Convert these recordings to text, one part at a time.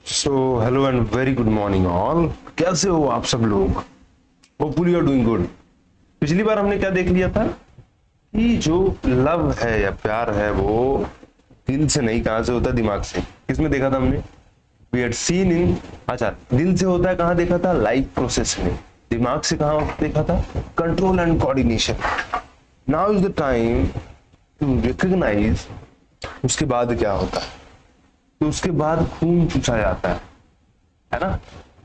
So hello and very good morning all. कैसे हो आप सब लोग? Hopefully you are doing good. पिछली बार हमने क्या देख लिया था कि जो लव है या प्यार है वो दिल से नहीं, कहां से होता है? दिमाग से। किसमें देखा था हमने? वी हैड सीन इन, अच्छा दिल से होता है, कहां देखा था? लाइफ प्रोसेस में। दिमाग से कहां देखा था? Control and coordination. Now is the time to recognise उसके बाद क्या होता है। तो उसके बाद खून चूसा जाता है ना?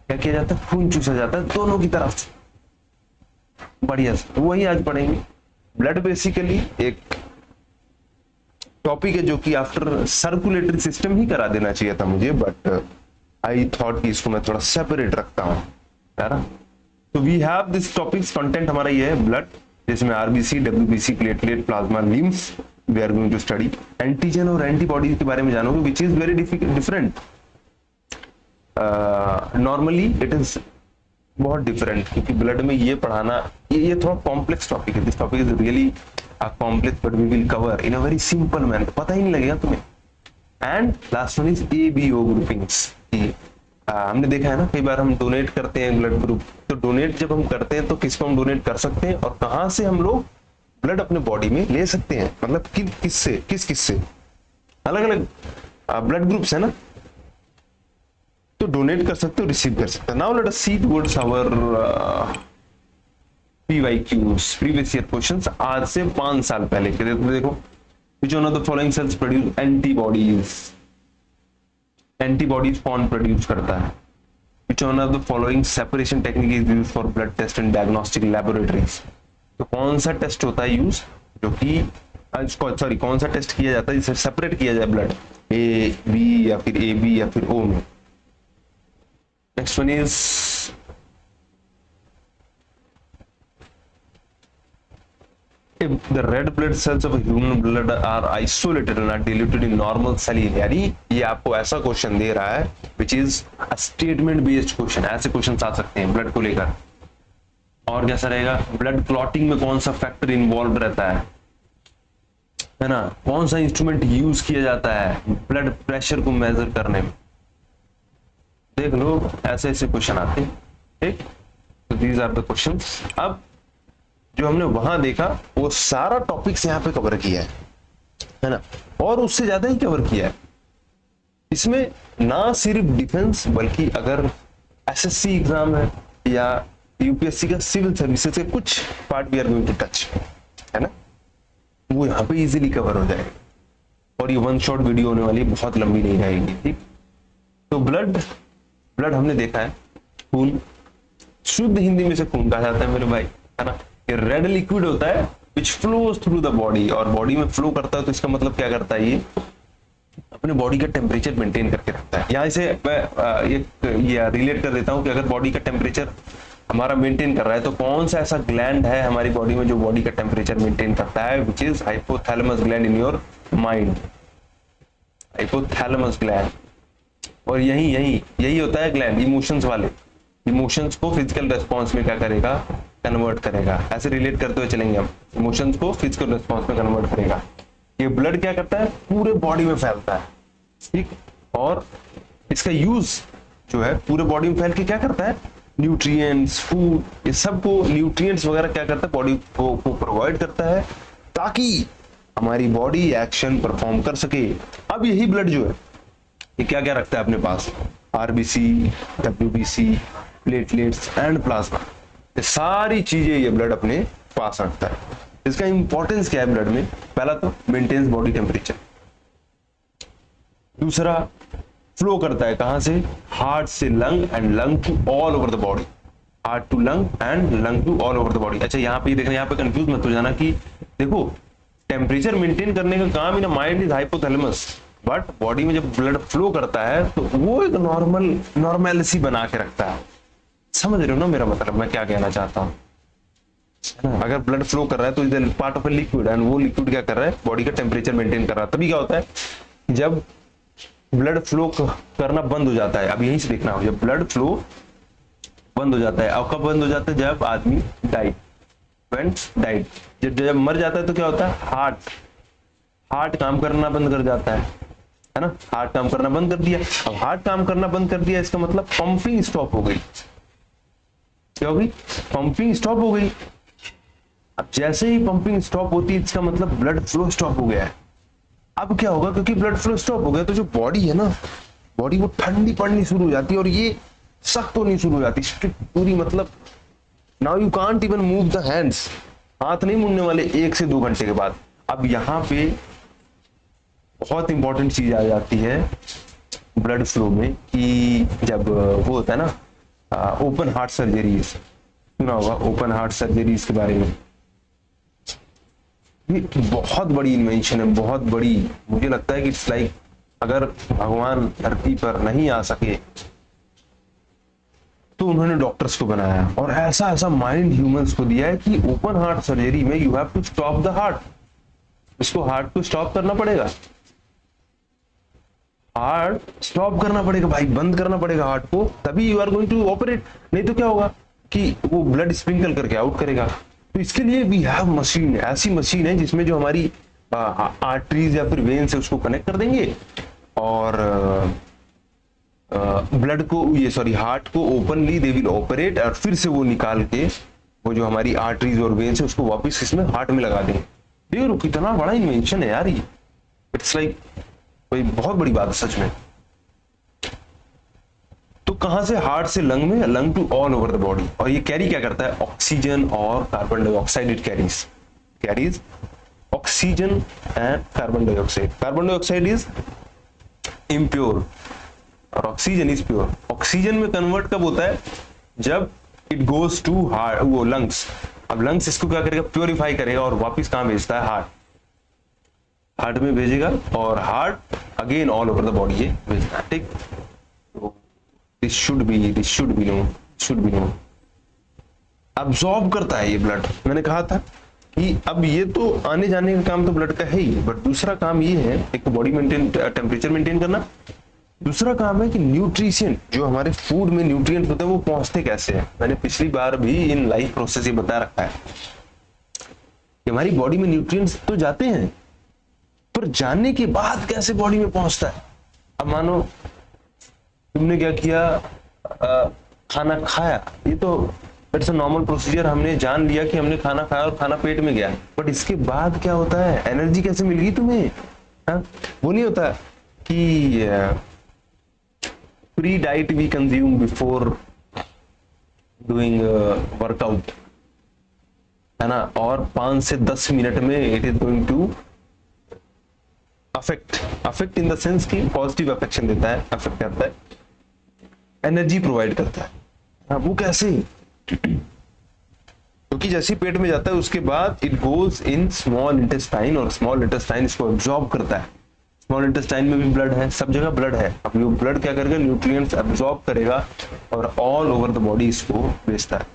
क्या किया जाता है? खून चूसा जाता है दोनों की तरफ। बढ़िया से वही आज पढ़ेंगे। ब्लड बेसिकली एक टॉपिक है जो कि आफ्टर सर्कुलेटरी सिस्टम ही करा देना चाहिए था मुझे, बट आई थॉट कि इसको मैं थोड़ा सेपरेट रखता हूं, है ना? तो we have this topics. Content हमारा ये है ब्लड, जिसमें RBC, WBC, platelet, plasma, lymph we are going to study. Antigen और एंटीबॉडीज के बारे में जानोगे, which is very different. Normally it is बहुत डिफरेंट, क्योंकि ब्लड में ये पढ़ाना ये थोड़ा कॉम्प्लेक्स टॉपिक है। This topic is really complex, but we will cover in a very simple manner, पता ही नहीं लगेगा तुम्हें। And last one is ABO groupings. हमने देखा है ना, कई बार हम डोनेट करते हैं ब्लड ग्रुप, तो डोनेट जब हम करते हैं तो किसको हम डोनेट कर सकते हैं और कहां से हम लोग ब्लड अपने बॉडी में ले सकते हैं, मतलब किससे अलग अलग ब्लड ग्रुप्स है ना, तो डोनेट कर सकते हो, रिसीव कर सकते हो। Now let us see towards our PYQs, previous year questions, आज से 5 साल पहले के। देखो which one of the following cells produce antibodies. Antibodies कौन प्रोड्यूस करता है? Which one of the following separation technique is used for blood test in diagnostic laboratories. तो कौन सा टेस्ट होता है यूज, जो कि सॉरी कौन सा टेस्ट किया जाता है जिससे सेपरेट किया जाए ब्लड A, B या फिर AB या फिर O में? Next one is if the red blood cells of a human blood are isolated and are diluted in normal saline। यानी ये आपको ऐसा क्वेश्चन दे रहा है which is a statement based question। ऐसे क्वेश्चन आ सकते हैं ब्लड को लेकर। और कैसा रहेगा? ब्लड क्लॉटिंग में कौन सा फैक्टर इन्वॉल्व रहता है ना? कौन सा इंस्ट्रूमेंट यूज किया जाता है ब्लड प्रेशर को मेजर करने में? देख लो, ऐसे ऐसे क्वेश्चन आते हैं, ठीक। तो दीज आर द क्वेश्चंस। अब जो हमने वहां देखा वो सारा टॉपिक्स यहाँ पे कवर किया है ना, और उससे ज्यादा ही कवर किया है। इसमें ना सिर्फ डिफेंस, बल्कि अगर SSC एग्जाम है या UPSC का सिविल सर्विसेज के कुछ पार्ट भी आर गोइंग टू टच, है ना, वो यहाँ पे इजीली कवर हो जाएगा। और ये वन शॉट वीडियो होने वाली, बहुत लंबी नहीं रहेगी, ठीक। तो ब्लड हमने देखा है, खून, शुद्ध हिंदी में से खून कहा जाता है मेरे भाई, है ना। ये रेड लिक्विड होता है which flows through the body, और बॉडी में फ्लो करता है तो इसका मतलब क्या करता है? ये अपने बॉडी का टेम्परेचर मेंटेन करके रखता है। यहाँ से मैं ये रिलेट कर देता हूँ कि अगर बॉडी का टेम्परेचर हमारा मेंटेन कर रहा है तो कौन सा ऐसा ग्लैंड है हमारी बॉडी में जो बॉडी का टेम्परेचर मेंटेन करता है, which is hypothalamus gland in your mind. Hypothalamus gland, और यही होता है ग्लैंड इमोशंस वाले। इमोशंस को फिजिकल रेस्पॉन्स में क्या करेगा? कन्वर्ट करेगा। ऐसे रिलेट करते हुए चलेंगे हम, इमोशंस को फिजिकल रेस्पॉन्स में कन्वर्ट करेगा। ये ब्लड क्या करता है? पूरे बॉडी में फैलता है, ठीक। और इसका यूज जो है पूरे बॉडी में फैल के क्या करता है? न्यूट्रिएंट्स, फूड, ये सबको न्यूट्रिएंट्स वगैरह क्या करता है? बॉडी को प्रोवाइड करता है ताकि हमारी बॉडी एक्शन परफॉर्म कर सके। अब यही ब्लड जो है ये क्या क्या रखता है अपने पास? RBC, WBC, platelets and plasma, ये सारी चीजें ये ब्लड अपने पास रखता है। इसका इंपॉर्टेंस क्या है ब्लड में? पहला तो मेंटेन्स बॉडी टेम्परेचर, दूसरा फ्लो करता है कहां से? हार्ट से lung and lung to all over the body. Heart to lung and lung to all over the body. अच्छा यहाँ पे देखना, यहाँ पे कंफ्यूज मत हो जाना कि देखो टेम्परेचर मेंटेन करने का काम in mind is hypothalamus, but body में जब ब्लड फ्लो करता है तो वो एक नॉर्मैलिटी बना के रखता है। समझ रहे हो ना मेरा मतलब, मैं क्या कहना चाहता हूँ? अगर ब्लड फ्लो कर रहा है तो is part of a liquid, and वो लिक्विड क्या कर रहा है? बॉडी का टेम्परेचर मेंटेन कर रहा है। तभी क्या होता है जब ब्लड फ्लो करना बंद हो जाता है, अब यहीं से देखना हो, जब ब्लड फ्लो बंद हो जाता है, और कब बंद हो जाता है? जब आदमी डाइड, जब मर जाता है तो क्या होता है? हार्ट काम करना बंद कर जाता है, है ना, हार्ट काम करना बंद कर दिया। अब हार्ट काम करना बंद कर दिया, इसका मतलब पंपिंग स्टॉप हो गई। क्या होगी? पंपिंग स्टॉप हो गई। अब जैसे ही पंपिंग स्टॉप होती है, इसका मतलब ब्लड फ्लो स्टॉप हो गया है। अब क्या होगा, क्योंकि ब्लड फ्लो स्टॉप हो गया तो जो बॉडी है ना, बॉडी वो ठंडी पड़नी शुरू हो जाती है, और ये सख्त होनी शुरू हो जाती है पूरी, मतलब now you can't even move the hands, हाथ नहीं मुड़ने वाले 1 से 2 घंटे के बाद। अब यहाँ पे बहुत इंपॉर्टेंट चीज आ जाती है ब्लड फ्लो में, कि जब वो होता है ना ओपन हार्ट सर्जरी, सुना होगा ओपन हार्ट सर्जरी के बारे में। ये बहुत बड़ी इन्वेंशन है, बहुत बड़ी। मुझे लगता है कि इट्स लाइक अगर भगवान धरती पर नहीं आ सके तो उन्होंने डॉक्टर्स को बनाया, और ऐसा ऐसा माइंड ह्यूमंस को दिया है कि ओपन हार्ट सर्जरी में you have to stop the heart. इसको हार्ट को स्टॉप करना पड़ेगा, हार्ट स्टॉप करना पड़ेगा भाई, बंद करना पड़ेगा हार्ट को, तभी you are going to operate. नहीं तो क्या होगा कि वो ब्लड स्प्रिंकल करके आउट करेगा। तो इसके लिए वी हैव मशीन, ऐसी मशीन है जिसमें जो हमारी आर्टरीज या फिर वेन से उसको कनेक्ट कर देंगे, और ब्लड को, ये सॉरी हार्ट को ओपनली दे विल ऑपरेट, और फिर से वो निकाल के वो जो हमारी आर्टरीज और वेन से उसको वापस इसमें हार्ट में लगा देंगे। देखो कितना बड़ा इन्वेंशन है यार ये, इट्स लाइक कोई बहुत बड़ी बात है सच में। तो कहां से? हार्ट से लंग में, lung to all over the body. और ये कैरी क्या करता है? ऑक्सीजन और carbon dioxide it carries oxygen and carbon dioxide. Carbon dioxide is impure और ऑक्सीजन इज प्योर। ऑक्सीजन में कन्वर्ट कब होता है? जब इट गोज टू हार्ट, वो लंग्स। अब लंग्स इसको क्या करेगा? प्योरीफाई करेगा, और वापस कहां भेजता है? हार्ट में भेजेगा, और heart again all over the body ये भेजना है। ठीक, this should be known. Absorb करता है ये ब्लड। मैंने कहा था कि अब ये तो आने जाने का काम तो ब्लड का है ही, बट दूसरा काम ये है, एक तो बॉडी मेंटेन, टेम्परेचर मेंटेन करना, दूसरा काम है कि न्यूट्रिशन, जो हमारे फूड में न्यूट्रिएंट्स होते हैं वो पहुंचते कैसे हैं। मैंने पिछली बार भी इन लाइफ प्रोसेस ये बता रखा है कि हमारी बॉडी में न्यूट्रिएंट्स तो जाते हैं, पर जाने के बाद कैसे बॉडी में पहुंचता है। अब मानो तुमने क्या किया, खाना खाया, ये तो इट्स अ नॉर्मल प्रोसीजर, हमने जान लिया कि हमने खाना खाया और खाना पेट में गया, बट इसके बाद क्या होता है? एनर्जी कैसे मिलेगी तुम्हें? वो नहीं होता कि pre diet we consume before doing workout, है ना, और 5 से 10 मिनट में it is going to affect in the sense की पॉजिटिव अफेक्शन देता है, अफेक्ट करता है, एनर्जी प्रोवाइड करता है। वो कैसे? क्योंकि जैसे पेट में जाता है उसके बाद it goes in small intestine, और स्मॉल इंटेस्टाइन इसको एब्जॉर्ब करता है। स्मॉल इंटेस्टाइन में भी ब्लड है, सब जगह ब्लड है। अब वो ब्लड क्या करेगा? न्यूट्रिएंट्स एब्जॉर्ब करेगा और ऑल ओवर द बॉडी इसको भेजता है।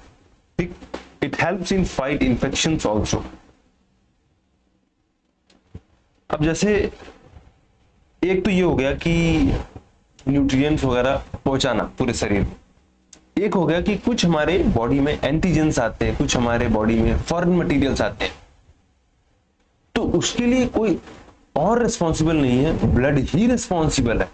ठीक, it helps in fight infections also. अब जैसे एक तो ये हो गया कि न्यूट्रिएंट्स वगैरह पहुंचाना पूरे शरीर में, एक हो गया कि कुछ हमारे बॉडी में एंटीजेंस आते हैं, कुछ हमारे बॉडी में फॉरेन मटेरियल्स आते हैं, तो उसके लिए कोई और रिस्पॉन्सिबल नहीं है, ब्लड ही रिस्पॉन्सिबल है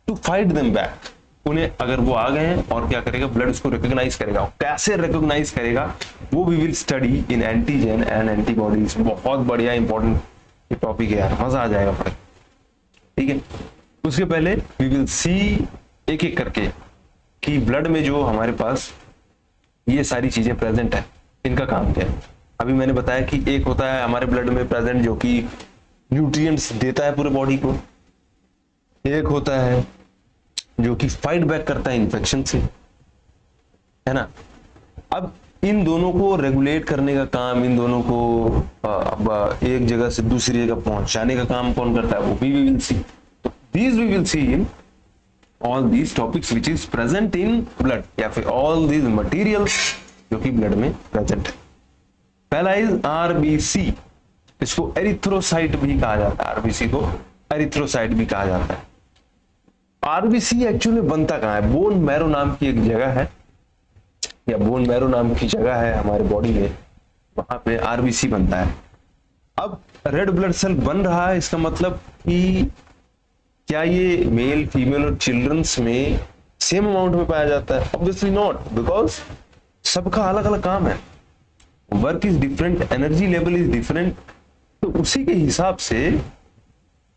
टू फाइट देम बैक। उन्हें अगर वो आ गए हैं, और क्या करेगा? ब्लड उसको रिकॉग्नाइज करेगा। कैसे रिकॉग्नाइज करेगा वो we will study in antigen and antibodies. बहुत बढ़िया इंपॉर्टेंट टॉपिक है यार, मजा आ जाएगा पढ़। ठीक है, उसके पहले वी विल सी एक एक करके कि ब्लड में जो हमारे पास ये सारी चीजें प्रेजेंट है, इनका काम क्या है। अभी मैंने बताया कि एक होता है हमारे ब्लड में प्रेजेंट जो कि न्यूट्रिएंट्स देता है पूरे बॉडी को, एक होता है जो कि फाइट बैक करता है इन्फेक्शन से, है ना। अब इन दोनों को रेगुलेट करने का काम, इन दोनों को अब एक जगह से दूसरी जगह पहुंचाने का काम कौन करता है? वो भी वी विल सी। तो these we will see in all these topics which is present in blood, या फिर ऑल दीज मटीरियल्स जो कि ब्लड में प्रेजेंट है। पहला इज आरबीसी, इसको एरिथ्रोसाइट भी कहा जाता है। आरबीसी को एरिथ्रोसाइट भी कहा जाता है। आरबीसी एक्चुअली बनता कहां है? बोन मैरो नाम की एक जगह है, या बोन मैरो नाम की जगह है हमारे बॉडी में, वहां पे आरबीसी बनता है। अब रेड ब्लड सेल बन रहा है, इसका मतलब कि क्या ये मेल फीमेल और चिल्ड्रंस में सेम अमाउंट में पाया जाता है? ऑब्वियसली नॉट, बिकॉज सबका अलग अलग काम है, work is different, energy level is different, तो उसी के हिसाब से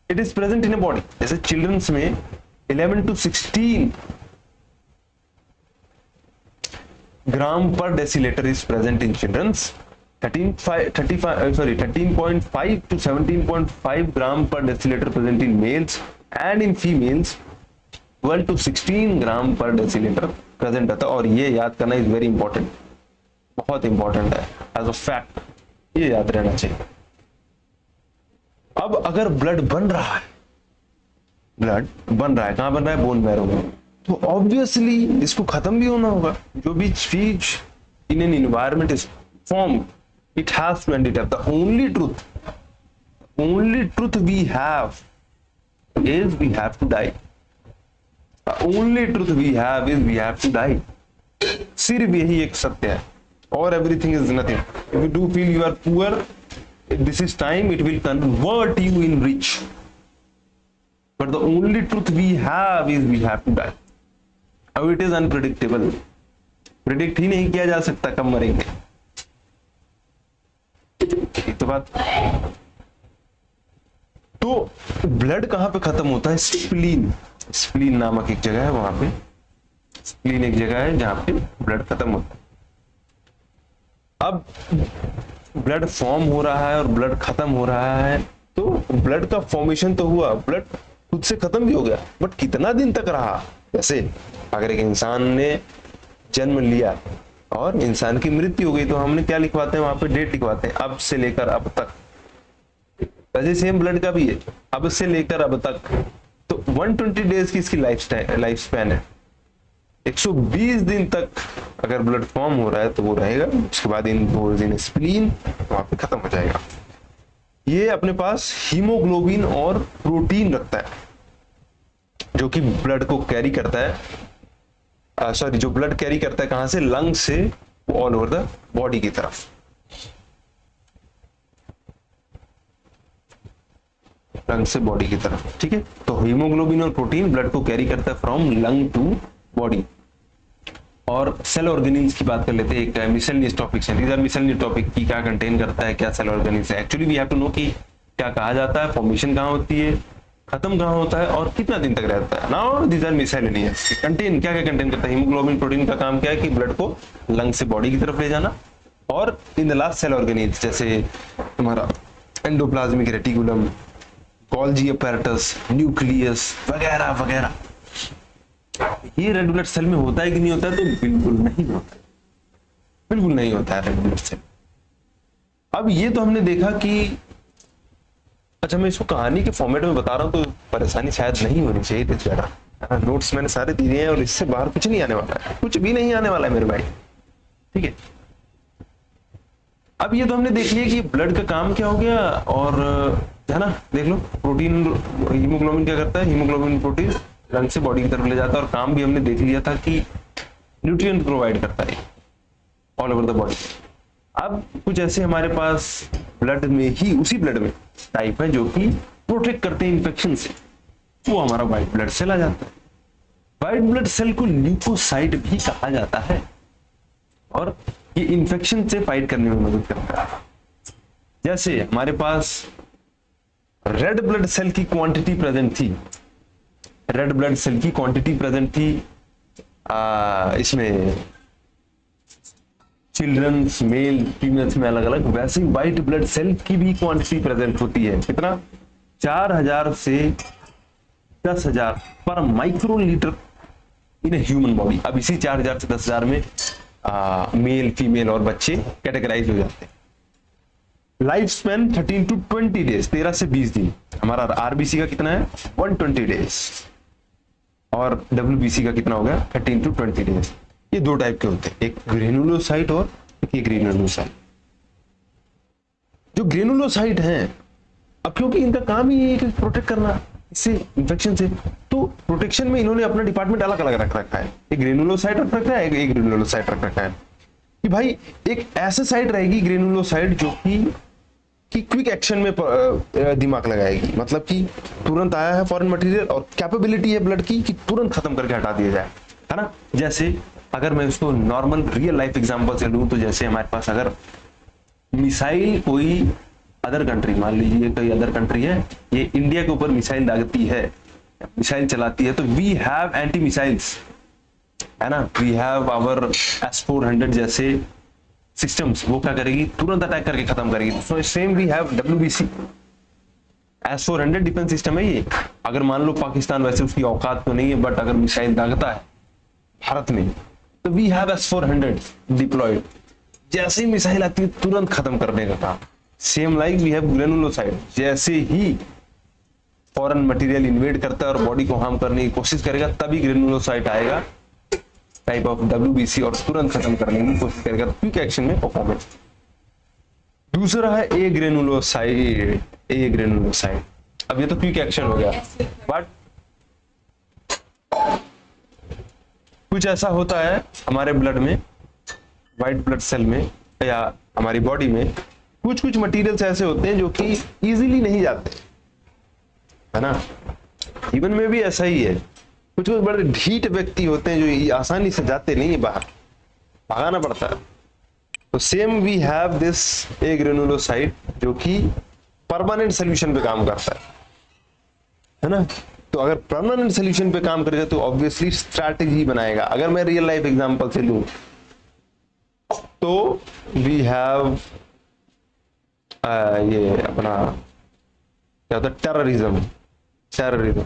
it is present in a body. जैसे चिल्ड्रंस में 11 to 16 gram per decilitre is present in childrens, 13.5 to 17.5 gram per decilitre present in males, and in females 12 to 16 gram per decilitre present रहता है। और ये याद करना इज वेरी इंपॉर्टेंट, बहुत important है एज अ फैक्ट, ये याद रहना चाहिए। अब अगर ब्लड बन रहा है, ब्लड बन रहा है, कहां बन रहा है? बोन मैरो में, तो ऑब्वियसली इसको खत्म भी होना होगा। जो भी चीज in an environment is form, it has to end it. The only truth we have is we have to die. The only truth we have is we have to die. सिर्फ यही एक सत्य है, और everything is nothing. If you do feel you are poor, if this is time, it will convert you in rich. But the only truth we have is we have to die. Now it is unpredictable. Predict ही नहीं किया जा सकता कब मरेंगे, एक तो बात। तो ब्लड कहां पे खत्म होता है? स्प्लीन, स्प्लीन नामक एक जगह है, वहां पे स्प्लीन एक जगह है जहां पे ब्लड खत्म होता है। अब ब्लड फॉर्म हो रहा है और ब्लड खत्म हो रहा है, तो ब्लड का फॉर्मेशन तो हुआ, ब्लड खुद से खत्म भी हो गया, बट कितना दिन तक रहा? जैसे अगर एक इंसान ने जन्म लिया और इंसान की मृत्यु हो गई, तो हमने क्या लिखवाते हैं वहां पे? डेट लिखवाते हैं, अब से लेकर अब तक। वैसे सेम ब्लड का भी है, अब से लेकर अब तक। तो 120 डेज की इसकी लाइफ स्पैन है। 120 दिन तक अगर ब्लड फॉर्म हो रहा है तो वो रहेगा, उसके बाद इन स्प्लीन वहां पे खत्म हो जाएगा। ये अपने पास हीमोग्लोबिन और प्रोटीन रखता है, जो कि ब्लड को कैरी करता है, जो ब्लड कैरी करता है कहां से? लंग से ऑल ओवर द बॉडी की तरफ। लंग से बॉडी की तरफ, ठीक है। तो हीमोग्लोबिन और प्रोटीन ब्लड को कैरी करता है फ्रॉम लंग टू बॉडी। और सेल ऑर्गेनिल्स की बात कर लेते हैं, एक मिसलेनियस टॉपिक्स हैं, दीज आर मिसलेनियस टॉपिक की क्या कंटेन करता है, क्या सेल ऑर्गेनिल्स है। Actually we have to know कि क्या कहा जाता है, फॉर्मेशन कहां होती है, खत्म कहां होता है, और कितना दिन तक रहता है। Now these are miscellaneous. Contain क्या क्या कंटेन करता है? हीमोग्लोबिन प्रोटीन का काम क्या है कि ब्लड को लंग से बॉडी की तरफ ले जाना, और in the last cell organelles जैसे तुम्हारा endoplasmic reticulum, Golgi apparatus, nucleus वगैरह वगैरह। ये रेड ब्लड सेल में होता है कि नहीं होता है? तो बिल्कुल नहीं होता है, बिल्कुल नहीं होता है रेड ब्लड सेल। अब ये तो हमने देखा कि, अच्छा मैं इसको कहानी के फॉर्मेट में बता रहा हूं, तो परेशानी शायद नहीं होनी चाहिए थी ज्यादा। नोट्स मैंने सारे दिए हैं और इससे बाहर कुछ नहीं आने वाला है, कुछ भी नहीं आने वाला है मेरे भाई, ठीक है। अब ये तो हमने देख लिया कि ब्लड का काम क्या हो गया, और है ना, देख लो प्रोटीन, हीमोग्लोबिन क्या करता है? हीमोग्लोबिन प्रोटीन लंग से बॉडी की तरफ ले जाता है, और काम भी हमने देख लिया था कि न्यूट्रिएंट प्रोवाइड करता है ऑल ओवर द बॉडी। अब कुछ ऐसे हमारे पास ब्लड में ही, उसी ब्लड में टाइप है जो कि प्रोटेक्ट करते हैं इन्फेक्शन से, वो हमारा व्हाइट ब्लड सेल आ जाता है। व्हाइट ब्लड सेल को ल्यूकोसाइट भी कहा जाता है, और ये इन्फेक्शन से फाइट करने में मदद करता है। जैसे हमारे पास रेड ब्लड सेल की क्वांटिटी प्रेजेंट थी, रेड ब्लड सेल की क्वांटिटी प्रेजेंट थी इसमें चिल्ड्रंस, मेल फीमेल्स में अलग अलग, वैसे ही व्हाइट ब्लड सेल की भी क्वांटिटी प्रेजेंट होती है। कितना? 4000 से 10,000 पर micro litre in human body. अब इसी 4000 से 10,000 में मेल फीमेल और बच्चे कैटेगराइज हो जाते हैं। लाइफ स्पैन 13 to 20 डेज, 13 से 20 दिन। हमारा आरबीसी का कितना है? 120 डेज, और डब्ल्यूबीसी का कितना हो गया? 13 to 20 डेज। ये दो टाइप के होते हैं, एक ग्रेनुलोसाइट और एक ग्रेनुलोसाइट। जो ग्रेनुलोसाइट हैं, अब क्योंकि इनका काम ही है प्रोटेक्ट करना इससे, इन्फेक्शन से, तो प्रोटेक्शन में इन्होंने अपना डिपार्टमेंट अलग अलग रख रखा है। एक ग्रेनुलोसाइट रख रखा है, एक ग्रेनुलोसाइट रख रखा है कि भाई एक ऐसा साइट रहेगी ग्रेनुलोसाइट जो कि कि क्विक एक्शन में दिमाग लगाएगी, मतलब कि तुरंत आया है फॉरेन मटेरियल और कैपेबिलिटी है ब्लड की कि तुरंत खत्म करके हटा दिया जाए, है ना। जैसे अगर मैं उसको नॉर्मल रियल लाइफ एग्जांपल से लूं तो जैसे हमारे पास अगर मिसाइल कोई अदर कंट्री, मान लीजिए कोई अदर कंट्री है, ये इंडिया के ऊपर मिसाइल दागती है, मिसाइल चलाती है, तो वी हैव एंटी मिसाइल्स, है ना। वी हैव आवर S-400 जैसे सिस्टम्स, वो क्या करेगी, तुरंत अटैक करके खत्म करेगी। So same we have WBC, S-400 defence system है ये। अगर मान लो पाकिस्तान, वैसे उसकी औकात तो नहीं है, बट अगर मिसाइल दागता है भारत में तो वी हैव S-400 डिप्लॉयड, जैसे ही मिसाइल आती है तुरंत खत्म करने का काम। सेम लाइक वी हैव ग्रेनुलोसाइड, जैसे ही फॉरेन मटेरियल इन्वेड करता है और बॉडी को हार्म करने की कोशिश करेगा तभी ग्रेनुलोसाइड आएगा, टाइप ऑफ WBC, और तुरंत खत्म करने की कोशिश करेगा, क्विक एक्शन में परफॉर्मेंस। दूसरा है ए ग्रेनुलोसाइड, ए ग्रेनुलोसाइड। अब ये तो क्विक एक्शन हो गया, बट कुछ ऐसा होता है हमारे ब्लड में, व्हाइट ब्लड सेल में या हमारी बॉडी में, कुछ कुछ मटेरियल्स ऐसे होते हैं जो कि इजीली नहीं जाते, है ना। जीवन में भी ऐसा ही है, कुछ कुछ बड़े ढीठ व्यक्ति होते हैं जो आसानी से जाते नहीं है बाहर, भागाना पड़ता है। तो सेम वी हैव दिस ए ग्रेनुलोसाइड जो कि परमानेंट सोल्यूशन पे काम करता है ना। तो अगर परमानेंट सोल्यूशन पे काम करेगा तो ऑब्वियसली स्ट्रैटेजी बनाएगा। अगर मैं रियल लाइफ एग्जांपल से लूं तो वी हैव ये अपना क्या होता है, टेररिज्म।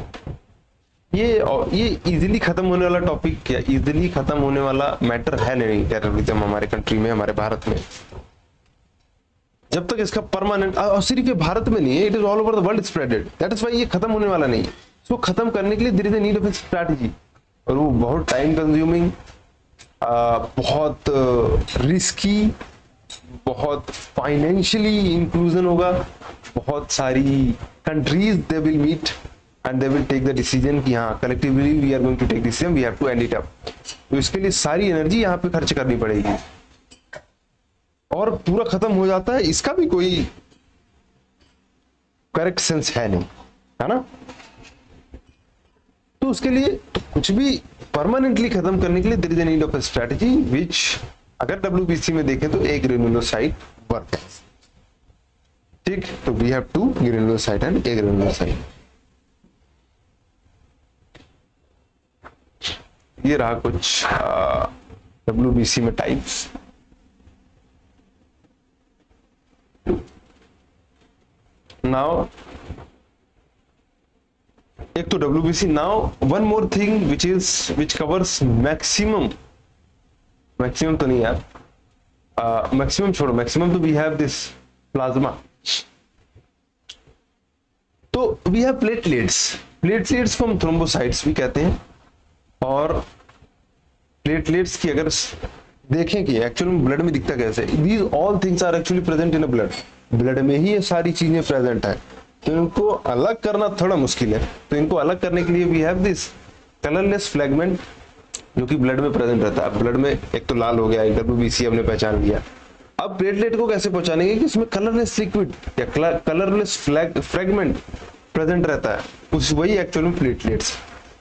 ये इजीली खत्म होने वाला टॉपिक, क्या इजीली खत्म होने वाला मैटर है नहीं टेररिज्म हमारे कंट्री में, हमारे भारत में। जब तक इसका परमानेंट, और सिर्फ ये भारत में नहीं है, it is all over the world spreaded, that is why ये खत्म होने वाला नहीं है। इसको खत्म करने के लिए there is a need of a strategy, और वो बहुत टाइम कंज्यूमिंग, बहुत रिस्की, बहुत फाइनेंशियली इंक्लूजन होगा, बहुत सारी countries they will meet and they will take the decision कि हाँ collectively we are going to take decision, we have to end it up. तो इसके लिए सारी एनर्जी यहाँ पे खर्च करनी पड़ेगी और पूरा खत्म हो जाता है, इसका भी कोई करेक्ट सेंस है नहीं, है ना। तो उसके लिए तो कुछ भी परमानेंटली खत्म करने के लिए there is a need of a strategy which अगर WBC में देखें तो ए ग्रेनुलोसाइड वर्क है, ठीक। तो वी हैव टू ग्रेनुलोसाइड एंड ए ग्रेनुलोसाइड। ये रहा कुछ WBC में टाइप्स। नाउ एक तो WBC, now one more thing which covers maximum तो नहीं यार, मैक्सिमम छोड़ो, मैक्सिमम तो वी हैव दिस प्लाज्मा। तो वी हैव प्लेटलेट्स को हम थ्रोम्बोसाइट्स भी कहते हैं। और प्लेटलेट्स की अगर देखें कि एक्चुअल में ब्लड में दिखता कैसे, these all things are actually present in blood में ही ये सारी चीजें प्रेजेंट है। तो इनको अलग करना थोड़ा मुश्किल है, तो इनको अलग करने के लिए we have this colourless fragment जो कि ब्लड में प्रेजेंट रहता है। ब्लड में एक तो लाल हो गया, WBC हमने पहचान लिया। अब प्लेटलेट को कैसे पहचानेंगे कि इसमें कलरलेस लिक्विड या कलरलेस फ्रेगमेंट प्रेजेंट रहता है, उस वही एक्चुअल में प्लेटलेट्स।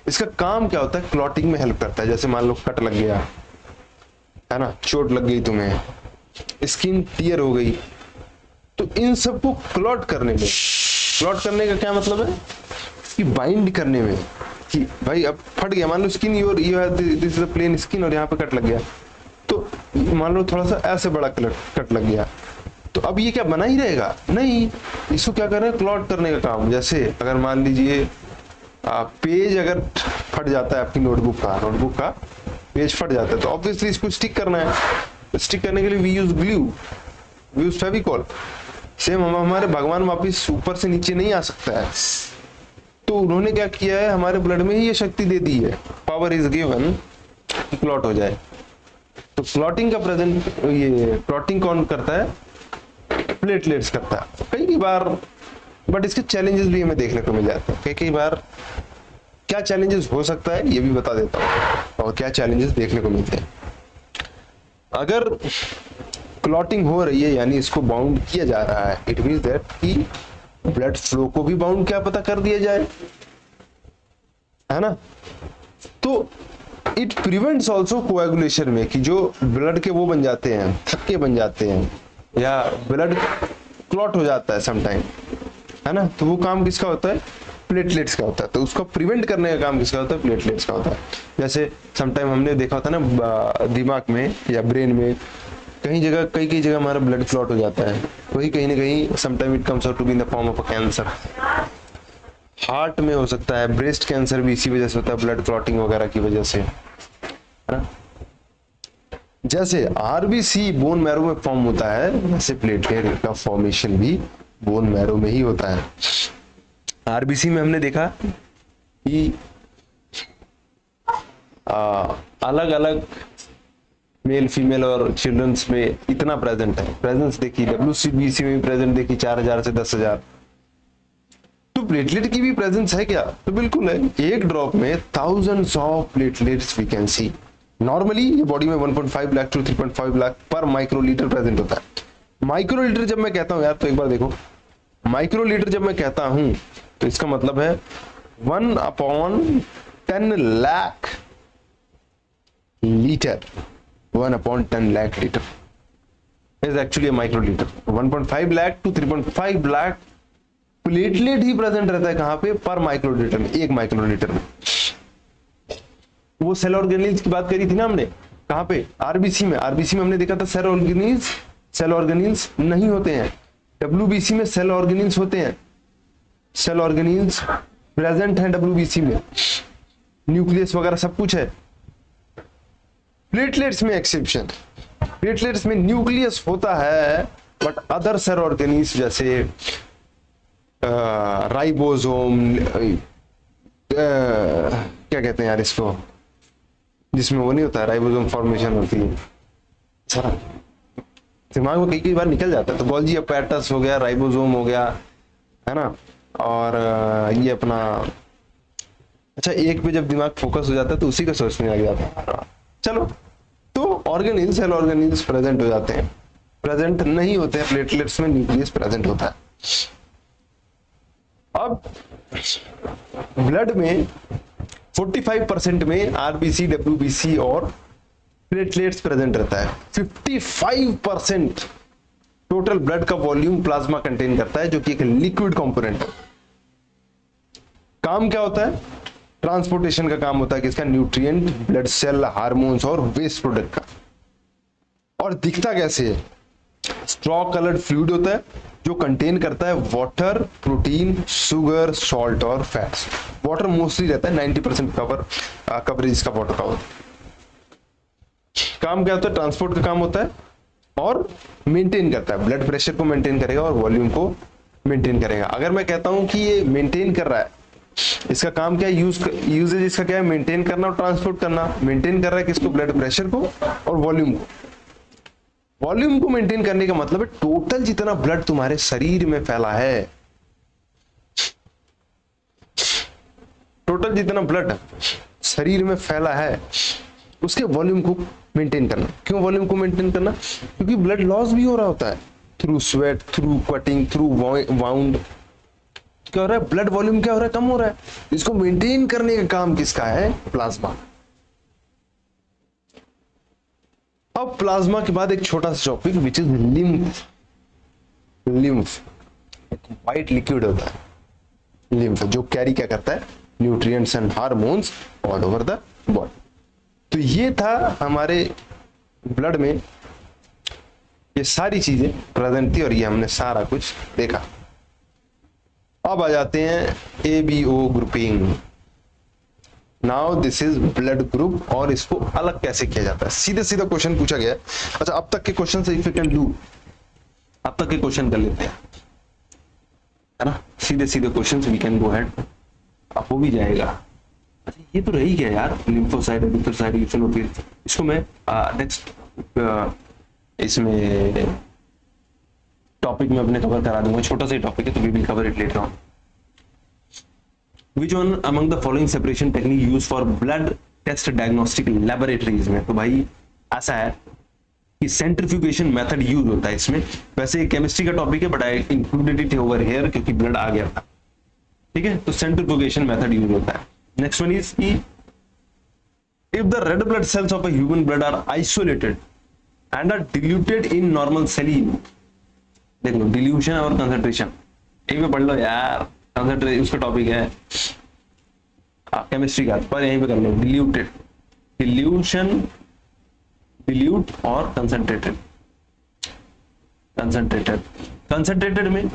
इसका काम क्या होता है, क्लॉटिंग में हेल्प करता है। जैसे मान लो कट लग गया है ना, चोट लग गई तुम्हें, स्किन टियर हो गई, तो इन सबको क्लॉट करने में, क्लॉट करने का क्या मतलब है कि बाइंड करने में, कि भाई अब फट गया, मान लो skin you have this is a plain skin और यहाँ पे कट लग गया, तो मान लो थोड़ा सा ऐसे बड़ा कट लग गया, तो अब ये क्या बना ही रहेगा नहीं, इसको क्या कर रहे हैं, क्लॉट करने का काम। जैसे अगर मान लीजिए पेज अगर फट जाता है आपकी नोटबुक का पेज फट जाता है, तो ऑब्वियसली इसको स्टिक करना है। स्टिक करने के लिए we use glue, we use Fevicol. Same हमारे भगवान वापिस ऊपर से नीचे नहीं आ सकता है, तो उन्होंने क्या किया है, हमारे ब्लड में ही ये शक्ति दे दी है, पावर इज गिवन, क्लॉट हो जाए। तो क्लॉटिंग का प्रेजेंट, ये क्लॉटिंग कौन करता है, प्लेटलेट्स करता है कई बार, बट इसके चैलेंजेस भी हमें देखने को मिल जाते हैं। कई बार क्या चैलेंजेस हो सकता है ये भी बता देता हूँ, और क्या चैलेंजेस देखने को मिलते हैं। अगर क्लॉटिंग हो रही है यानी इसको बाउंड किया जा रहा है, इट मींस दैट कि ब्लड फ्लो को भी बाउंड क्या पता कर दिया जाए, है ना। तो इट प्रिवेंट्स ऑल्सो कोएगुलेशन में, कि जो ब्लड के वो बन जाते हैं, थक्के बन जाते हैं या ब्लड क्लॉट हो जाता है समटाइम, है ना। तो वो काम किसका होता है, प्लेटलेट्स का होता है। तो उसको प्रिवेंट करने का काम किसका होता है, प्लेटलेट्स का होता है। जैसे समटाइम हमने देखा होता है ना दिमाग में या ब्रेन में कई जगह, कई जगह हमारा ब्लड क्लॉट हो जाता है, वही कहीं ना कहीं sometime it comes out to be in the form of a cancer. Heart में हो सकता है, ब्रेस्ट कैंसर भी इसी वजह से होता है, ब्लड क्लॉटिंग वगैरह की वजह से, है ना। जैसे आरबीसी बोन मैरो में फॉर्म होता है, वैसे प्लेटलेट का फॉर्मेशन भी बोन मैरो में ही होता है। आरबीसी में हमने देखा कि अलग अलग मेल फीमेल और चिल्ड्रंस में इतना प्रेजेंट है, प्रेजेंस देखी, डब्ल्यूसीबीसी में भी प्रेजेंट देखी 4000 से 10,000। तो प्लेटलेट की भी प्रेजेंस है क्या, तो बिल्कुल है। एक ड्रॉप में thousands of platelets we can see. Normally ये बॉडी में 1.5 लाख टू 3.5 लाख पर माइक्रोलीटर प्रेजेंट होता है। माइक्रोलीटर जब मैं कहता हूं यार, तो एक बार देखो, माइक्रोलीटर जब मैं कहता हूं तो इसका मतलब है 1/10 lakh litre, 1/10 lakh litre is actually a microlitre. 1.5 lakh to 3.5 lakh platelet ही प्रेजेंट रहता है कहां पे, पर माइक्रोलीटर में, एक माइक्रोलीटर में। वो सेल ऑर्गेनिल्स की बात करी थी ना हमने, कहां पे, आरबीसी में। आरबीसी में हमने देखा था सेल ऑर्गेनिल्स नहीं होते हैं। डब्ल्यूबीसी में सेल ऑर्गेनिल्स होते हैं, सेल ऑर्गेनिल्स प्रेजेंट हैं डब्ल्यूबीसी में, न्यूक्लियस वगैरह सब कुछ है। प्लेटलेट्स में एक्सेप्शन, प्लेटलेट्स में न्यूक्लियस होता है बट अदर सेल ऑर्गेनिल्स जैसे राइबोसोम, क्या कहते हैं यार इसको, जिसमें वो नहीं होता, राइबोसोम फॉर्मेशन होती है, दिमाग में कई बार निकल जाता है। तो गोल्जी अपैरेटस हो गया, राइबोसोम हो गया, है ना। और ये अपना, अच्छा एक पे जब दिमाग फोकस हो जाता है तो उसी का सोचने लग जाता है। चलो, तो ऑर्गेनिल, सेल ऑर्गेनिल्स प्रेजेंट हो जाते हैं, प्रेजेंट नहीं होते हैं प्लेटलेट्स में, न्यूक्लियस प्रेजेंट होता है। अब ब्लड में 45% में आरबीसी, डब्ल्यूबीसी और प्लेटलेट्स प्रेजेंट रहता है। 55% टोटल ब्लड का वॉल्यूम प्लाज्मा कंटेन करता है, जो कि एक लिक्विड कंपोनेंट है। काम क्या होता है, ट्रांसपोर्टेशन का काम होता है किसका, न्यूट्रिएंट, ब्लड सेल, हार्मोन्स और वेस्ट प्रोडक्ट का। और दिखता कैसे है, स्ट्रॉ कलर्ड फ्लूइड होता है जो कंटेन करता है वाटर, प्रोटीन, शुगर, सॉल्ट और फैट्स। वाटर मोस्टली रहता है, 90% कवरेज इसका वाटर का होता है। काम क्या होता है, ट्रांसपोर्ट का काम होता है और मेंटेन करता है, ब्लड प्रेशर को मेंटेन करेगा और वॉल्यूम को मेंटेन करेगा। अगर मैं कहता हूं कि ये मेंटेन कर रहा है, इसका काम क्या है, यूजेज इसका क्या है, मेंटेन करना और ट्रांसपोर्ट करना। मेंटेन कर रहा है किसको, ब्लड प्रेशर को और वॉल्यूम को। वॉल्यूम को मेंटेन करने का मतलब है टोटल जितना ब्लड तुम्हारे शरीर में फैला है, टोटल जितना ब्लड शरीर में फैला है उसके वॉल्यूम को मेंटेन करना। क्यों वॉल्यूम को मेंटेन करना, क्योंकि ब्लड लॉस भी हो रहा होता है through sweat, through cutting, through wound. क्या हो रहा है, ब्लड वॉल्यूम क्या हो रहा है, कम हो रहा है। इसको मेंटेन करने का काम किसका है, प्लाज्मा। अब प्लाज्मा के बाद एक छोटा सा topic which is lymph. Lymph white liquid होता है, लिम्फ, जो कैरी क्या करता है, nutrients and hormones all over the body. तो ये था हमारे ब्लड में ये सारी चीजें प्रेजेंट थी और ये हमने सारा कुछ देखा। अब आ जाते हैं ABO grouping. Now this is blood group और इसको अलग कैसे किया जाता है। सीधे सीधा क्वेश्चन पूछा गया है। अच्छा, अब तक के क्वेश्चन से इफ यू कैन डू, अब तक के क्वेश्चन कर लेते हैं, है ना। सीधे सीधे question we can go ahead, अब हो भी जाएगा। अच्छा, ये तो रही गया यार, लिम्फोसाइट, एरिथ्रोसाइट, यूसिनोफिल। इसको मैं नेक्स्ट इसमें टॉपिक में अपने कवर करा दूंगा, छोटा सा टॉपिक है तो we will cover it later on. Which one among the following separation technique used for blood test diagnostic laboratories में, तो भाई ऐसा है, कि सेंट्रीफ्यूगेशन मेथड यूज होता है इसमें। वैसे केमिस्ट्री का टॉपिक है but I included it over here क्योंकि ब्लड आ गया था, ठीक है। तो सेंट्रीफ्यूगेशन मेथड यूज होता है। नेक्स्ट वन इज की if the red blood cells of a human blood are isolated and are diluted in normal saline, देख लो डिल्यूशन और कंसंट्रेशन एक में पढ़ लो यार, कंसंट्रेशन उसका टॉपिक है केमिस्ट्री का, पर यहीं पे कर लो डिल्यूटेड, डिल्यूशन, डिल्यूट और कंसंट्रेटेड। कंसंट्रेटेड, कंसंट्रेटेड में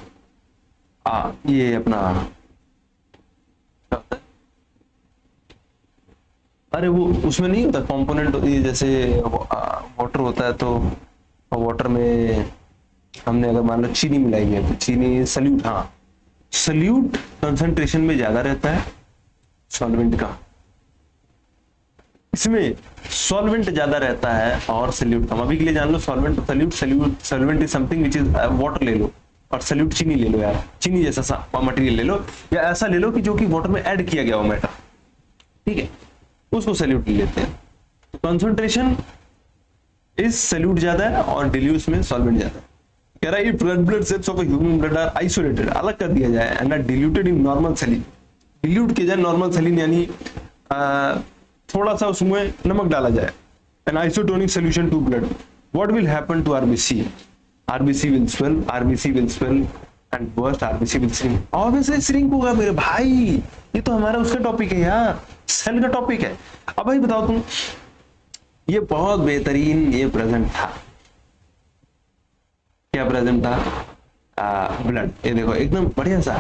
ये अपना अरे वो उसमें नहीं होता कंपोनेंट, ये जैसे वाटर होता है तो वाटर में हमने अगर मान लो चीनी मिलाई है तो चीनी सल्यूट, हाँ सल्यूट कंसंट्रेशन में ज्यादा रहता है सॉल्वेंट का, इसमें सॉल्वेंट ज्यादा रहता है और सल्यूट कम। अभी के लिए जान लो solvent solute, solvent is something which is water ले लो और सल्यूट चीनी ले लो यार, चीनी जैसा सा मटेरियल ले लो या ऐसा ले लो कि जो कि वाटर में ऐड किया गया हो मैटर, ठीक है, उसको सल्यूट ले लेते हैं। तो कंसंट्रेशन इज सल्यूट ज्यादा है और डिल्यूस में सॉल्वेंट ज्यादा है। कह रहा है if red blood cells of a human blood are isolated, अलग कर दिया जाए, and are diluted in normal saline, dilute किया जाए नॉर्मल सेलिन यानी थोड़ा सा उसमें नमक डाला जाए, an isotonic solution to blood, what will happen to RBC? RBC will swell, RBC will swell and burst, RBC will shrink. Obviously shrink होगा मेरे भाई, ये तो हमारा उसका टॉपिक है यार, सेल का टॉपिक है। अब भाई बताओ तुम, ये बहुत बेहतरीन ये प्रेजेंट था, क्या प्रेजेंट था? ब्लड, ये देखो एकदम बढ़िया सा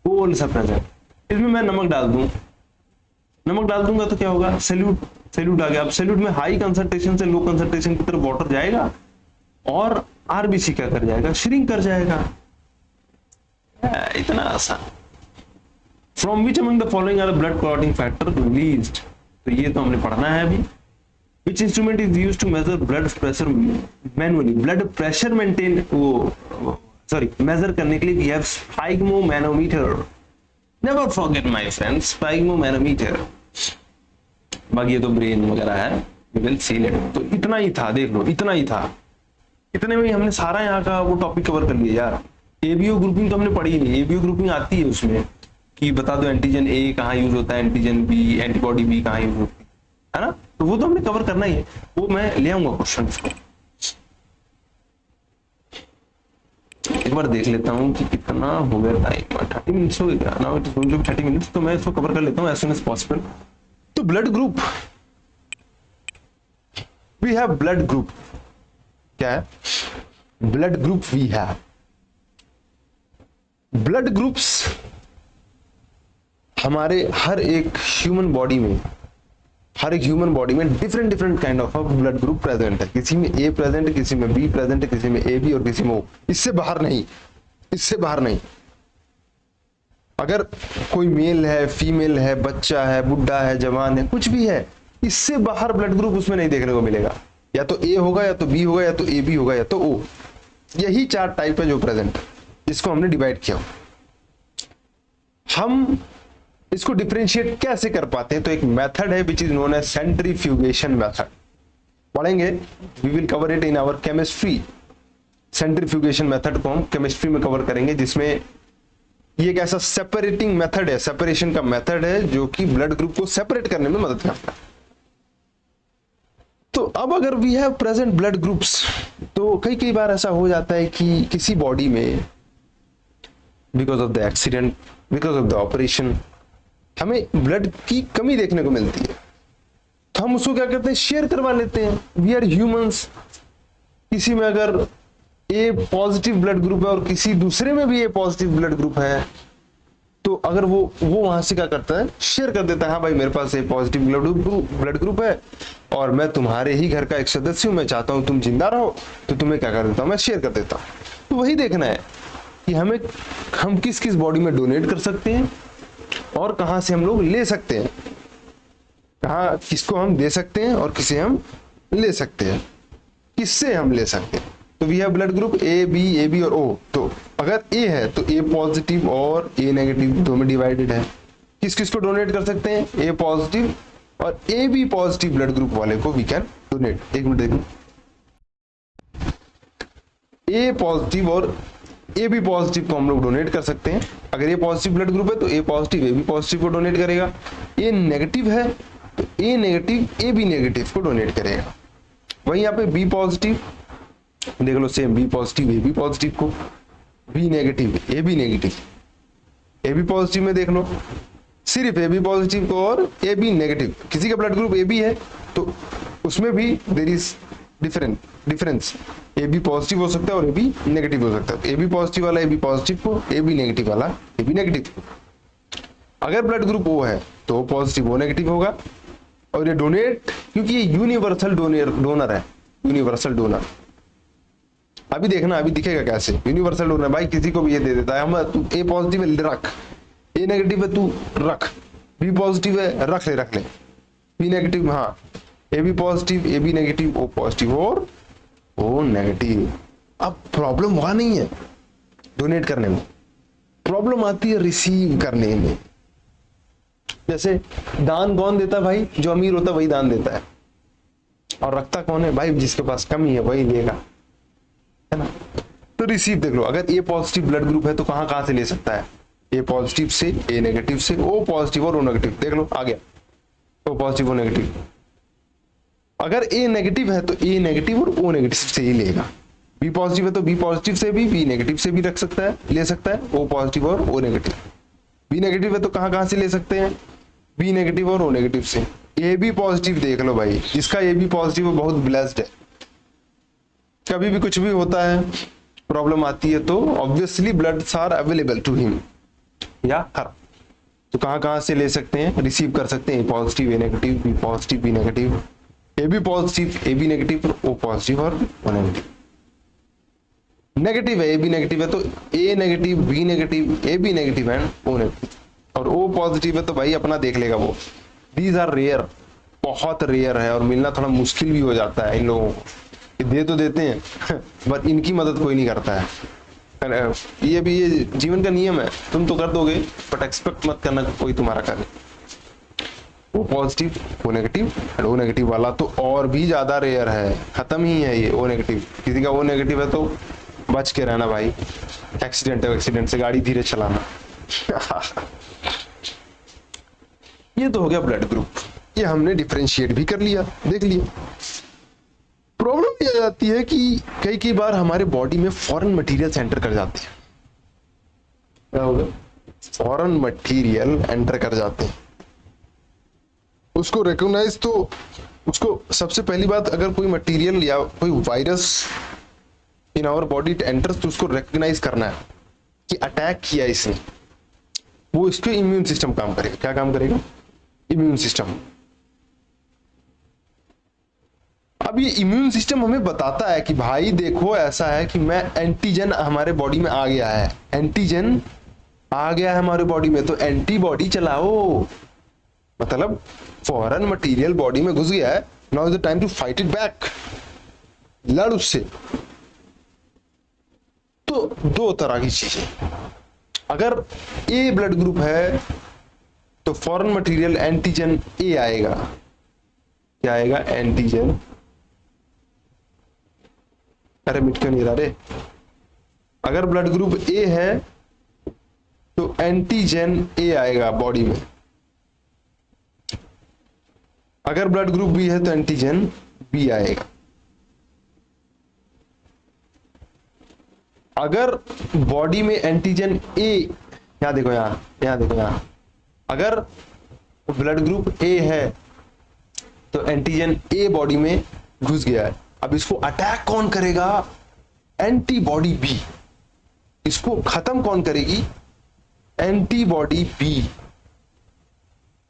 गोल सा प्रेजेंट। इसमें मैं नमक डाल दूं, नमक डाल दूंगा तो क्या होगा? सल्यूट, सल्यूट आ गया। अब सल्यूट में हाई कंसंट्रेशन से लो कंसंट्रेशन की तरफ वाटर जाएगा और आरबीसी क्या कर जाएगा? श्रिंक कर जाएगा। इतना आसान। From which among the following are blood clotting factor released, तो ये तो हमने पढ़ना है अभी। Which instrument is used to measure blood pressure manually? Blood pressure maintain measure करने के लिए we have sphygmomanometer. Never forget my friends, sphygmomanometer. बाकी ये तो ब्रेन वगैरह है, we will see later. तो इतना ही था, देख लो इतना ही था, इतने में ही हमने सारा यहाँ का वो टॉपिक कवर कर लिया यार। एबीओ ग्रुपिंग तो हमने पढ़ी ही नहीं, एबीओ ग्रुपिंग आती है उसमें कि बता दो एंटीजन ए कहाँ यूज होता है, एंटीजन बी, एंटीबॉडी बी कहाँ यूज होती है ना, तो वो तो हमने कवर करना ही है, वो मैं ले आऊंगा क्वेश्चन को। एक बार देख लेता हूँ कि कितना हो गया टाइम, 30 मिनट्स हो गया ना, it is going to be 30 minutes, तो मैं इसको कवर कर लेता हूँ एज सून एज पॉसिबल। तो blood group, we have blood group, क्या है? Blood group we have blood groups. हमारे हर एक ह्यूमन बॉडी में different different kind of blood group present है। किसी में ए प्रेजेंट है, किसी में बी प्रेजेंट है, किसी में ए बी और किसी में ओ। इससे बाहर नहीं। अगर कोई मेल है, फीमेल है, बच्चा है, बुढ़ा है, जवान है, कुछ भी है, इससे बाहर ब्लड ग्रुप उसमें नहीं देखने को मिलेगा। या तो ए होगा, या तो बी होगा, या तो ए बी होगा, या तो ओ। यही 4 टाइप है जो प्रेजेंट है, जिसको हमने डिवाइड किया। हम इसको डिफरेंशिएट कैसे कर पाते हैं? तो एक मेथड है which is known as centrifugation method. पढ़ेंगे, we will cover it in our chemistry. Centrifugation method को हम केमिस्ट्री में कवर करेंगे, जिसमें ये एक ऐसा सेपरेटिंग मेथड है, सेपरेशन का मेथड है जो कि ब्लड ग्रुप को सेपरेट करने में मदद करता है। तो अब अगर we have present blood groups, तो कई बार ऐसा हो जाता है कि किसी बॉडी में because of the accident, because of the operation, हमें ब्लड की कमी देखने को मिलती है, तो हम उसको क्या करते हैं? शेयर करवा लेते हैं। We are humans. किसी में अगर ए पॉजिटिव ब्लड ग्रुप है और किसी दूसरे में भी ए पॉजिटिव ब्लड ग्रुप है, तो अगर वो वहां से क्या करता है? शेयर कर देता है, हाँ भाई मेरे पास ए पॉजिटिव ब्लड ग्रुप है और मैं तुम्हारे ही घर का एक सदस्य हूं, मैं चाहता हूं तुम जिंदा रहो, तो तुम्हें क्या कर देता हूं? मैं शेयर कर देता हूं। तो वही देखना है कि हम किस किस बॉडी में डोनेट कर सकते हैं और कहां से हम लोग ले सकते हैं, कहां किसको हम दे सकते हैं और किसे हम ले सकते हैं, किससे हम ले सकते हैं। तो we have blood group A B और ओ। तो अगर ए है तो ए पॉजिटिव और ए नेगेटिव दो में डिवाइडेड है। किस किस को डोनेट कर सकते हैं? ए पॉजिटिव और A B positive blood group वाले को वी कैन डोनेट। एक मिनट देखो, ए पॉजिटिव और ए बी पॉजिटिव को हम लोग डोनेट कर सकते हैं। अगर ए पॉजिटिव ब्लड ग्रुप है तो A positive A B positive को डोनेट करेगा, ए नेगेटिव है तो A negative A B negative को डोनेट करेगा। वहीं यहाँ पे बी पॉजिटिव देख लो, same B positive A B positive को, B negative A B negative, A B positive में देख लो सिर्फ ए बी पॉजिटिव को और ए बी नेगेटिव। किसी का ब्लड ग्रुप ए बी है तो उसमें भी there is difference, A B positive हो सकता है और ए बी नेगेटिव हो सकता है। ए बी पॉजिटिव वाला ए बी पॉजिटिव को, ए बी नेगेटिव वाला ए बी नेगेटिव को। अगर ब्लड ग्रुप ओ है तो ओ पॉजिटिव ओ नेगेटिव होगा। और ये डोनेट, क्योंकि ये यूनिवर्सल डोनर है, यूनिवर्सल डोनर। अभी देखना, अभी दिखेगा कैसे यूनिवर्सल डोनर। भाई किसी को भी ये दे देता है, हम तू ए पॉजिटिव है रख, ए नेगेटिव है तू रख, बी पॉजिटिव है रख ले, बी नेगेटिव हाँ, A B positive A B negative O positive और ओ नेगेटिव। अब प्रॉब्लम वहां नहीं है डोनेट करने में, प्रॉब्लम आती है रिसीव करने में। जैसे दान कौन देता है भाई? जो अमीर होता है वही दान देता है, और रखता कौन है भाई? जिसके पास कमी है वही लेगा, है ना। तो रिसीव देख लो, अगर ए पॉजिटिव ब्लड ग्रुप है तो कहां से ले सकता है? ए पॉजिटिव से, ए नेगेटिव से, ओ पॉजिटिव और ओ नेगेटिव। देख लो आ गया, ओ पॉजिटिव ओ नेगेटिव। अगर ए नेगेटिव है तो ए नेगेटिव और ओ नेगेटिव से ही लेगा। बी पॉजिटिव है तो बी पॉजिटिव से भी, बी नेगेटिव से भी रख सकता है, ले सकता है, ओ पॉजिटिव और ओ नेगेटिव। बी नेगेटिव है तो कहां से ले सकते हैं? बी नेगेटिव और ओ नेगेटिव से। ए बी पॉजिटिव देख लो भाई, जिसका ए बी पॉजिटिव है बहुत ब्लेस्ड है। कभी भी कुछ भी होता है, प्रॉब्लम आती है तो obviously bloods are available to him या हर। तो कहां से ले सकते हैं? रिसीव कर सकते हैं, A positive A negative, B positive B negative, A B positive A B negative, O positive और ओ नेगेटिव। नेगेटिव है, ए बी नेगेटिव है तो A negative B negative A B negative and O negative. और O positive है तो भाई अपना देख लेगा वो। दीज आर रेयर, बहुत रेयर है और मिलना थोड़ा मुश्किल भी हो जाता है इन लोगों को। दे तो देते हैं बट इनकी मदद कोई नहीं करता है। ये भी ये जीवन का नियम है, तुम तो कर दोगे बट एक्सपेक्ट मत करना कोई तुम्हारा करे। O positive O negative and O negative वाला तो और भी ज्यादा रेयर है, खत्म ही है ये ओ नेगेटिव। किसी का ओ नेगेटिव है तो बच के रहना भाई, एक्सीडेंट से गाड़ी धीरे चलाना। ये तो हो गया ब्लड ग्रुप, ये हमने डिफरेंशिएट भी कर लिया, देख लिया। प्रॉब्लम ये आ जाती है कि कई बार हमारे बॉडी में फॉरेन मटेरियल एंटर कर जाते हैं। क्या होगा? फॉरेन मटेरियल एंटर कर जाते हैं। उसको रिकॉग्नाइज, तो उसको सबसे पहली बात, अगर कोई मटेरियल या कोई virus in our body enters तो उसको रिकॉग्नाइज करना है कि अटैक किया इसने। वो इसके इम्यून सिस्टम काम करेगा। क्या काम करेगा? Immune system. अब ये इम्यून सिस्टम हमें बताता है कि भाई देखो ऐसा है कि मैं एंटीजन हमारे बॉडी में आ गया है, एंटीजन आ गया है हमारे बॉडी में, तो एंटीबॉडी चलाओ। मतलब फॉरेन मटेरियल बॉडी में घुस गया है, now is the time to fight it back, लड़ उससे। तो दो तरह की चीजें, अगर ए ब्लड ग्रुप है तो फॉरेन मटेरियल एंटीजन ए आएगा। क्या आएगा? एंटीजन। अरे मिट क्यों नहीं रहा रे? अगर ब्लड ग्रुप ए है तो एंटीजन ए आएगा बॉडी में। अगर ब्लड ग्रुप बी है तो एंटीजन बी आएगा। अगर बॉडी में एंटीजन ए, यहां देखो, यहां देखो, यहां अगर ब्लड ग्रुप ए है तो एंटीजन ए बॉडी में घुस गया है। अब इसको अटैक कौन करेगा? Antibody B. इसको खत्म कौन करेगी? Antibody B.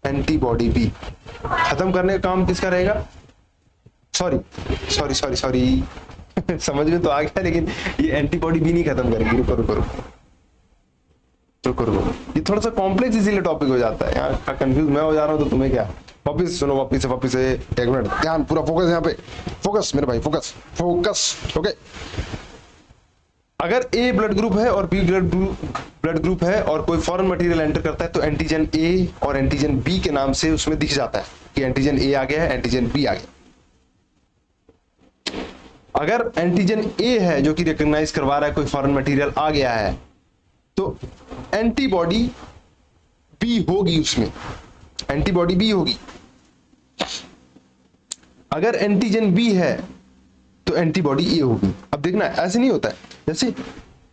एंटीबॉडी बी खत्म करने का काम किसका रहेगा? सॉरी समझ में तो आ गया, लेकिन ये एंटीबॉडी बी नहीं खत्म करेगी। रुको, ये थोड़ा सा कॉम्प्लेक्स इसीलिए टॉपिक हो जाता है। यहाँ कंफ्यूज मैं हो जा रहा हूँ तो तुम्हें क्या? वापिस सुनो, वापिस से 1 मिनट ध्यान, पूरा फोकस यहाँ पे, फोकस मेरे भाई, फोकस। ओके, अगर ए ब्लड ग्रुप है और बी ब्लड ग्रुप है और कोई फॉरेन मटेरियल एंटर करता है तो एंटीजन ए और एंटीजन बी के नाम से उसमें दिख जाता है कि एंटीजन ए आ गया है, एंटीजन बी आ गया। अगर एंटीजन ए है जो कि रिकॉग्नाइज करवा रहा है कोई फॉरेन मटेरियल आ गया है, तो एंटीबॉडी बी होगी, उसमें एंटीबॉडी बी होगी। अगर एंटीजन बी है तो एंटीबॉडी ए होगी। अब देखना ऐसे नहीं होता है, जैसे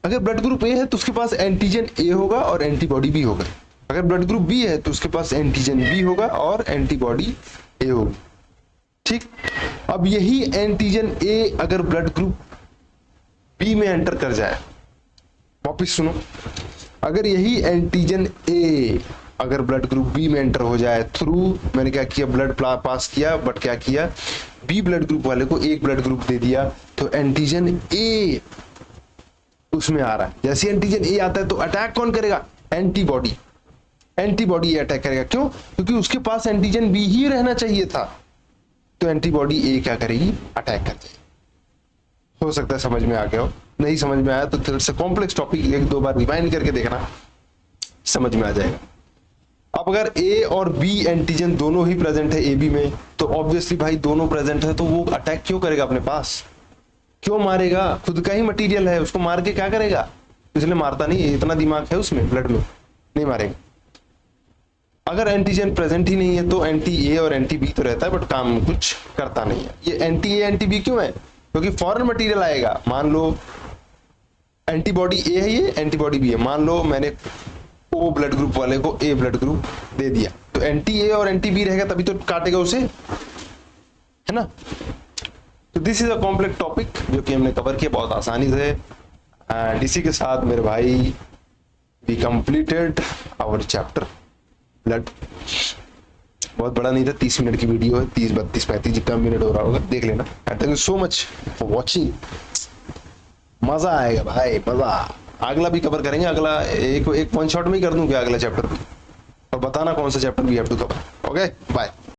अगर ब्लड ग्रुप ए है तो उसके पास एंटीजन ए होगा और एंटीबॉडी बी होगा, अगर ब्लड ग्रुप बी है तो उसके पास एंटीजन बी होगा और एंटीबॉडी ए होगी। ठीक, अब यही एंटीजन ए अगर ब्लड ग्रुप बी में एंटर कर जाए, वापिस सुनो, अगर यही एंटीजन ए अगर ब्लड ग्रुप बी में एंटर हो जाए थ्रू, मैंने क्या किया, ब्लड पास किया, बट क्या किया, बी ब्लड ग्रुप वाले को एक ब्लड ग्रुप दे दिया, तो एंटीजन ए उसमें आ रहा है। जैसे एंटीजन ए आता है तो अटैक कौन करेगा, एंटीबॉडी, एंटीबॉडी अटैक करेगा। क्यों? क्योंकि उसके पास एंटीजन बी ही रहना चाहिए था, तो एंटीबॉडी ए क्या करेगी, अटैक कर जाएगी। हो सकता है समझ में आ गया हो, नहीं समझ में आया तो थोड़ा सा कॉम्प्लेक्स टॉपिक एक दो बार रिवाइंड करके देखना, समझ में आ जाएगा। अब अगर ए और बी एंटीजन दोनों ही प्रेजेंट है ए बी में, तो ऑब्वियसली भाई दोनों प्रेजेंट है तो वो अटैक क्यों करेगा अपने पास, क्यों मारेगा, खुद का ही मटेरियल है, उसको मार के क्या करेगा, इसलिए मारता नहीं, इतना दिमाग है उसमें, ब्लड में, नहीं मारेगा। अगर एंटीजन प्रेजेंट ही नहीं है तो एंटी ए और एंटी बी तो रहता है बट काम कुछ करता नहीं है। ये एंटी ए एंटी बी क्यों है, क्योंकि फॉरेन मटेरियल आएगा, मान लो एंटीबॉडी ए है, ये एंटीबॉडी बी है, मान लो मैंने ओ ब्लड ग्रुप वाले को ए ब्लड ग्रुप दे दिया, तो एंटी ए और एंटी बी रहेगा तभी तो काटेगा उसे, है ना। तो this is a complex topic जो कि हमने कवर किया बहुत आसानी से, एंड इसी के साथ मेरे भाई we completed our chapter blood. बहुत बड़ा नहीं था, 30 मिनट की वीडियो है, 30 32 35 जितना मिनट हो रहा होगा, देख लेना। And thank you so much for watching, मजा आएगा भाई, मजा। अगला भी कवर करेंगे, अगला एक वन शॉट में ही कर दूं क्या अगला चैप्टर भी, और बताना कौन सा chapter we have to cover. Okay bye.